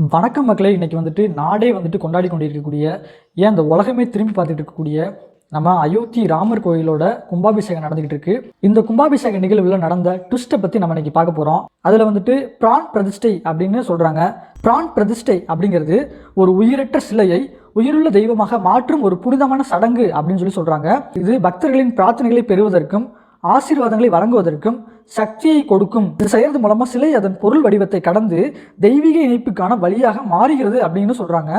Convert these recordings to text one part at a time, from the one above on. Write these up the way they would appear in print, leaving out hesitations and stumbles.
வணக்கம் மக்களே. இன்றைக்கி நாடே கொண்டாடி கொண்டிருக்கக்கூடிய, ஏன் அந்த உலகமே திரும்பி பார்த்துட்டு இருக்கக்கூடிய நம்ம அயோத்தி ராமர் கோயிலோட கும்பாபிஷேகம் நடந்துகிட்டு இருக்கு. இந்த கும்பாபிஷேக நிகழ்வில் நடந்த ட்விஸ்ட்டை பற்றி நம்ம இன்னைக்கு பார்க்க போகிறோம். அதில் பிரான் பிரதிஷ்டை அப்படின்னு சொல்கிறாங்க. பிரான் பிரதிஷ்டை அப்படிங்கிறது ஒரு உயிரற்ற சிலையை உயிருள்ள தெய்வமாக மாற்றும் ஒரு புனிதமான சடங்கு அப்படின்னு சொல்கிறாங்க. இது பக்தர்களின் பிரார்த்தனைகளை பெறுவதற்கும் ஆசீர்வாதங்களை வழங்குவதற்கும் சக்தியை கொடுக்கும். இது செய்யறது மூலமா சிலை அதன் பொருள் வடிவத்தை கடந்து தெய்வீக இணைப்புக்கான வழியாக மாறுகிறது அப்படின்னு சொல்றாங்க.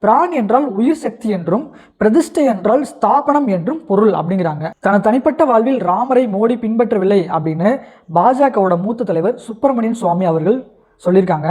பிரான் என்றால் உயிர் சக்தி என்றும், பிரதிஷ்டை என்றால் ஸ்தாபனம் என்றும் பொருள் அப்படிங்கிறாங்க. தனது தனிப்பட்ட வாழ்வில் ராமரை மோடி பின்பற்றவில்லை அப்படின்னு பாஜகவோட மூத்த தலைவர் சுப்பிரமணியன் சுவாமி அவர்கள் சொல்லியிருக்காங்க.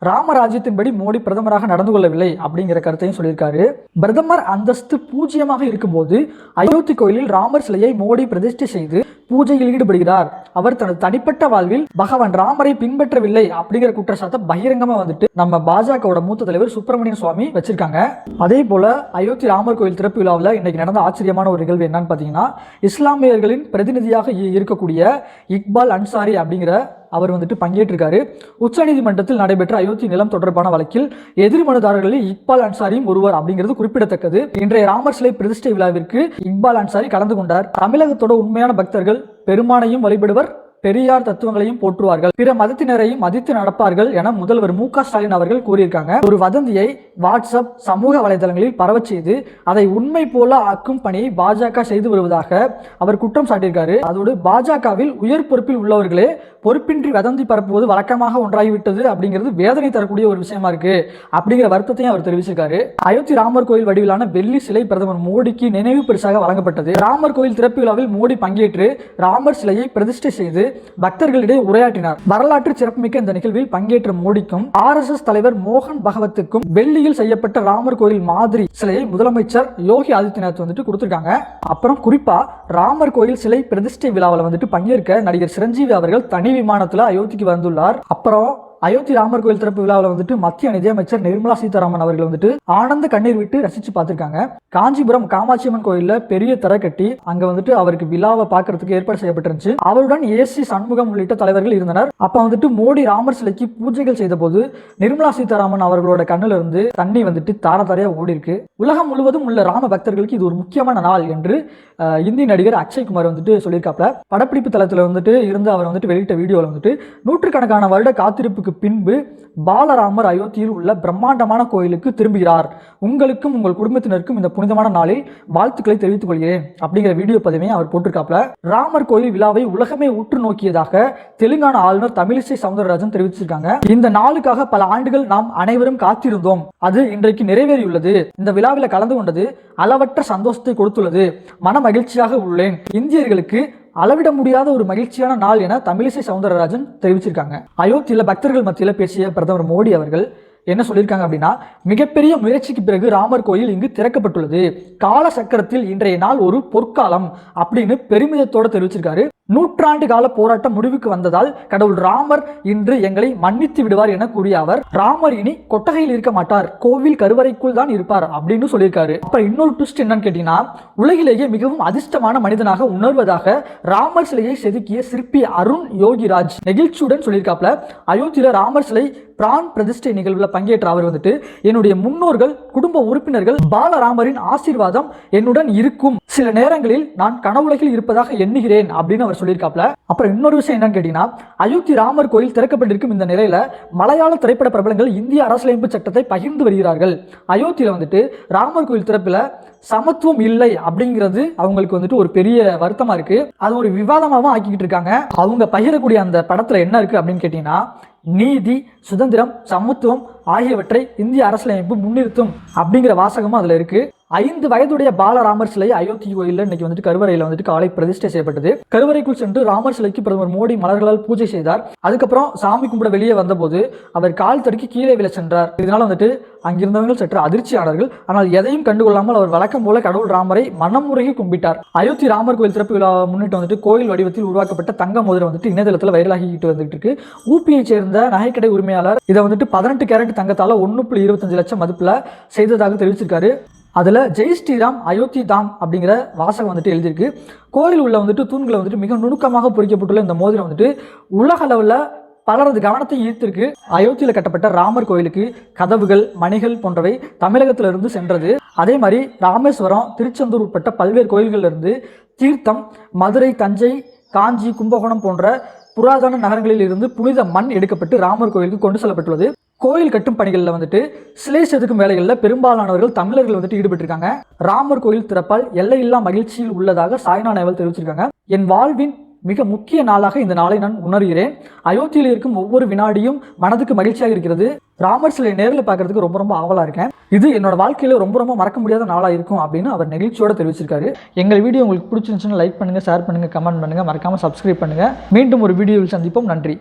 ராமராஜ்யத்தின்படி மோடி பிரதமராக நடந்து கொள்ளவில்லை அப்படிங்கிற கருத்தையும் சொல்லியிருக்காரு. பிரதமர் அந்தஸ்து பூஜ்ஜியமாக இருக்கும்போது அயோத்தி கோயிலில் ராமர் சிலையை மோடி பிரதிஷ்டை செய்து பூஜையில் ஈடுபடுகிறார். அவர் தனது தனிப்பட்ட வாழ்வில் பகவான் ராமரை பின்பற்றவில்லை அப்படிங்கிற குற்றச்சாட்டை பகிரங்கமா நம்ம பாஜகவோட மூத்த தலைவர் சுப்பிரமணியன் சுவாமி வச்சிருக்காங்க. அதே போல அயோத்தி ராமர் கோயில் திறப்பு விழாவில் இன்னைக்கு நடந்த ஆச்சரியமான ஒரு நிகழ்வு என்னன்னு பார்த்தீங்கன்னா, இஸ்லாமியர்களின் பிரதிநிதியாக இருக்கக்கூடிய இக்பால் அன்சாரி அப்படிங்கிற அவர் பங்கேற்றிருக்காரு. உச்சநீதிமன்றத்தில் நடைபெற்ற அயோத்தி நிலம் தொடர்பான வழக்கில் எதிர் மனுதாரர்களில் இக்பால் அன்சாரியும் ஒருவர் அப்படிங்கிறது குறிப்பிடத்தக்கது. இன்றைய ராமர் சிலை பிரதிஷ்டை விழாவிற்கு இக்பால் அன்சாரி கலந்து கொண்டார். தமிழகத்தோட உண்மையான பக்தர்கள் பெருமானையும் வழிபடுவர், பெரியார் தத்துவங்களையும் போற்றுவார்கள், பிற மதத்தினரையும் மதித்து நடப்பார்கள் என முதல்வர் மு.க. ஸ்டாலின் அவர்கள் கூறியிருக்காங்க. ஒரு வதந்தியை வாட்ஸ்அப் சமூக வலைதளங்களில் பரவச் செய்து அதை உண்மை போல ஆக்கும் பணியை பாஜக செய்து வருவதாக அவர் குற்றம் சாட்டியிருக்காரு. அதோடு பாஜகவில் உயர் பொறுப்பில் உள்ளவர்களே பொறுப்பின்றி வதந்தி பரப்புவது வழக்கமாக ஒன்றாகிவிட்டது அப்படிங்கிறது வேதனை தரக்கூடிய ஒரு விஷயமா இருக்கு அப்படிங்கிற வருத்தத்தையும் அவர் தெரிவிச்சிருக்காரு. அயோத்தி ராமர் கோயில் வடிவிலான வெள்ளி சிலை பிரதமர் மோடிக்கு நினைவு பரிசாக வழங்கப்பட்டது. ராமர் கோயில் திறப்பு விழாவில் மோடி பங்கேற்று ராமர் சிலையை பிரதிஷ்டை செய்து பக்தர்களிடையே உரையாற்றினார். வரலாற்று சிறப்புமிக்க இந்த நிகழ்வில் பங்கேற்ற மோடிக்கும் RSS தலைவர் மோகன் பகவத்துக்கும் வெள்ளியில் செய்யப்பட்ட ராமர் கோயில் மாதிரி சிலையை முதலமைச்சர் யோகி ஆதித்யநாத் கொடுத்திருக்காங்க. அப்புறம் குறிப்பா ராமர் கோயில் சிலை பிரதிஷ்டை விழாவில் பங்கேற்க நடிகர் சிரஞ்சீவி அவர்கள் தனி விமானத்தில் அயோத்திக்கு வந்துள்ளார். அப்புறம் அயோத்தி ராமர் கோயில் திறப்பு விழாவில் மத்திய நிதியமைச்சர் நிர்மலா சீதாராமன் அவர்கள் ஆனந்த கண்ணீர் விட்டு ரசிச்சு பார்த்திருக்காங்க. காஞ்சிபுரம் காமாட்சியம்மன் கோயில்ல பெரிய தரை கட்டி அங்க அவருக்கு விழாவை பார்க்கறதுக்கு ஏற்பாடு செய்யப்பட்டிருந்துச்சு. அவருடன் ஏசி சண்முகம் உள்ளிட்ட தலைவர்கள் இருந்தனர். அப்ப மோடி ராமர் சிலைக்கு பூஜைகள் செய்த போது நிர்மலா சீதாராமன் அவர்களோட கண்ணுல இருந்து தண்ணி தார தாரையா ஓடி இருக்கு. உலகம் முழுவதும் உள்ள ராம பக்தர்களுக்கு இது ஒரு முக்கியமான நாள் என்று இந்திய நடிகர் அக்ஷய் குமார் சொல்லியிருக்காப்ல. படப்பிடிப்பு தளத்தில் இருந்து அவர் வெளியிட்ட வீடியோவில் நூற்றுக்கணக்கான வருட காத்திருப்புக்கு பின்பு பாலராமர் அயோத்தியில் உள்ள பிரம்மாண்டமான கோயிலுக்கு திரும்புகிறார். உங்களுக்கும் உங்கள் குடும்பத்தினருக்கும் இந்த புனிதமான நாளில் வாழ்த்துக்களை தெரிவித்துக் கொள்கிறேன் அப்படிங்கிற வீடியோ பதிவை அவர் போட்டிருக்காப்ல. ராமர் கோயில் விழாவை உலகமே உற்று நோக்கியதாக தெலுங்கானா ஆளுநர் தமிழிசை சவுந்தரராஜன் தெரிவிச்சிருக்காங்க. இந்த நாளுக்காக பல ஆண்டுகள் நாம் அனைவரும் காத்திருந்தோம். அது இன்றைக்கு நிறைவேறியுள்ளது. இந்த விழாவில் கலந்து கொண்டது அளவற்ற சந்தோஷத்தை கொடுத்துள்ளது. மன மகிழ்ச்சியாக உள்ளேன். இந்தியர்களுக்கு அளவிட முடியாத ஒரு மகிழ்ச்சியான நாள் என தமிழிசை சவுந்தரராஜன் தெரிவிச்சிருக்காங்க. அயோத்தியில் பக்தர்கள் மத்தியில் பேசிய பிரதமர் மோடி அவர்கள் என்ன சொல்லியிருக்காங்க அப்படின்னா, மிகப்பெரிய முயற்சிக்கு பிறகு ராமர் கோயில் இங்கு திறக்கப்பட்டுள்ளது. கால சக்கரத்தில் இன்றைய நாள் ஒரு பொற்காலம் அப்படின்னு பெருமிதத்தோடு தெரிவிச்சிருக்காரு. நூற்றாண்டு கால போராட்டம் முடிவுக்கு வந்ததால் கடவுள் ராமர் இன்று எங்களை மன்னித்து விடுவார் என கூறிய அவர், ராமர் இனி கொட்டகையில் இருக்க மாட்டார், கோவில் கருவறைக்குள் தான் இருப்பார் அப்படின்னு சொல்லியிருக்காரு. அப்புறம் இன்னொரு ட்விஸ்ட் என்னன்னு கேட்டீங்கன்னா, உலகிலேயே மிகவும் அதிர்ஷ்டமான மனிதனாக உணர்வதாக ராமர் சிலையை செதுக்கிய சிற்பி அருண் யோகிராஜ் நெகிழ்ச்சியுடன் சொல்லியிருக்காப்ல. அயோத்தியில ராமர் சிலை பிரான் பிரதிஷ்டை நிகழ்வில் பங்கேற்ற அவர் என்னுடைய முன்னோர்கள், குடும்ப உறுப்பினர்கள், பாலராமரின் ஆசீர்வாதம் என்னுடன் இருக்கும். சில நேரங்களில் நான் கனவுலகில் இருப்பதாக எண்ணுகிறேன் அப்படின்னு அவர் சொல்லியிருக்காப்ல. அப்புறம் இன்னொரு விஷயம் என்னன்னு கேட்டீங்கன்னா, அயோத்தி ராமர் கோயில் திறக்கப்பட்டிருக்கும் இந்த நிலையில மலையாள திரைப்பட பிரபலங்கள் இந்திய அரசியலமைப்பு சட்டத்தை பகிர்ந்து வருகிறார்கள். அயோத்தியில ராமர் கோயில் திறப்பில் சமத்துவம் இல்லை அப்படிங்கிறது அவங்களுக்கு ஒரு பெரிய வருத்தமா இருக்கு. அது ஒரு விவாதமாகவும் ஆக்கிக்கிட்டு இருக்காங்க. அவங்க பகிரக்கூடிய அந்த படத்துல என்ன இருக்கு அப்படின்னு கேட்டீங்கன்னா, நீதி, சுதந்திரம், சமத்துவம் ஆகியவற்றை இந்திய அரசியலமைப்பு முன்னிறுத்தும் அப்படிங்கிற வாசகமும் அதுல இருக்கு. 5 வயதுடைய பாலராமர் சிலை அயோத்தி கோயிலில் இன்னைக்கு கருவறையில் காலை பிரதிஷ்டை செய்யப்பட்டது. கருவறைக்குள் சென்று ராமர் சிலைக்கு பிரதமர் மோடி மலர்களால் பூஜை செய்தார். அதுக்கப்புறம் சாமி கும்பிட வெளியே வந்தபோது அவர் கால் தடுக்கி கீழே விழ சென்றார். இதனால அங்கிருந்தவர்கள் சற்று அதிர்ச்சியானார்கள். ஆனால் எதையும் கண்டுகொள்ளாமல் அவர் வழக்கம் போல கடவுள் ராமரை மனமுறையை கும்பிட்டார். அயோத்தி ராமர் கோயில் திறப்பு விழா முன்னிட்டு கோயில் வடிவத்தில் உருவாக்கப்பட்ட தங்க மோதிரம் இணையதளத்தில் வைரலாகிட்டு வந்துட்டு இருக்கு. ஊபியை சேர்ந்த நகைக்கடை உரிமையாளர் இதை 18 கேரட் தங்கத்தால 1.25 லட்சம் மதிப்புல செய்ததாக தெரிவிச்சிருக்காரு. அதில் ஜெய் ஸ்ரீராம் அயோத்தி தாம் அப்படிங்கிற வாசகம் எழுதியிருக்கு. கோயில் உள்ள தூண்களை மிக நுணுக்கமாக பொறிக்கப்பட்டுள்ள இந்த மோதிரம் உலக அளவில் பலரது கவனத்தை ஈர்த்திருக்கு. அயோத்தியில் கட்டப்பட்ட ராமர் கோயிலுக்கு கதவுகள், மணிகள் போன்றவை தமிழகத்திலிருந்து சென்றது. அதே மாதிரி ராமேஸ்வரம், திருச்செந்தூர் உட்பட்ட பல்வேறு கோயில்களிலிருந்து தீர்த்தம் மதுரை, தஞ்சை, காஞ்சி, கும்பகோணம் போன்ற புராதன நகரங்களில் இருந்து புனித மண் எடுக்கப்பட்டு ராமர் கோயிலுக்கு கொண்டு செல்லப்பட்டுள்ளது. கோயில் கட்டும் பணிகளில் வந்துட்டு சிலை செதுக்கும் வேலைகளில் பெரும்பாலானவர்கள் தமிழர்கள் வந்துட்டு ஈடுபட்டிருக்காங்க. ராமர் கோயில் திறப்பால் எல்லையில்லா மகிழ்ச்சியில் உள்ளதாக சாய்னா நேவல் தெரிவிச்சிருக்காங்க. என் வாழ்வின் மிக முக்கிய நாளாக இந்த நாளை நான் உணர்கிறேன். அயோத்தியில் இருக்கும் ஒவ்வொரு வினாடியும் மனதுக்கு மகிழ்ச்சியாக இருக்கிறது. ராமர் சிலை நேரில் பார்க்கறதுக்கு ரொம்ப ஆவலாக இருக்கேன். இது என்னோட வாழ்க்கையில் ரொம்ப மறக்க முடியாத நாளாக இருக்கும் அப்படின்னு அவர் நெகிழ்ச்சியோட தெரிவிச்சிருக்காரு. எங்கள் வீடியோ உங்களுக்கு பிடிச்சிருந்துச்சுன்னா லைக் பண்ணுங்கள், ஷேர் பண்ணுங்கள், கமெண்ட் பண்ணுங்கள், மறக்காமல் சப்ஸ்கிரைப் பண்ணுங்கள். மீண்டும் ஒரு வீடியோவில் சந்திப்போம். நன்றி.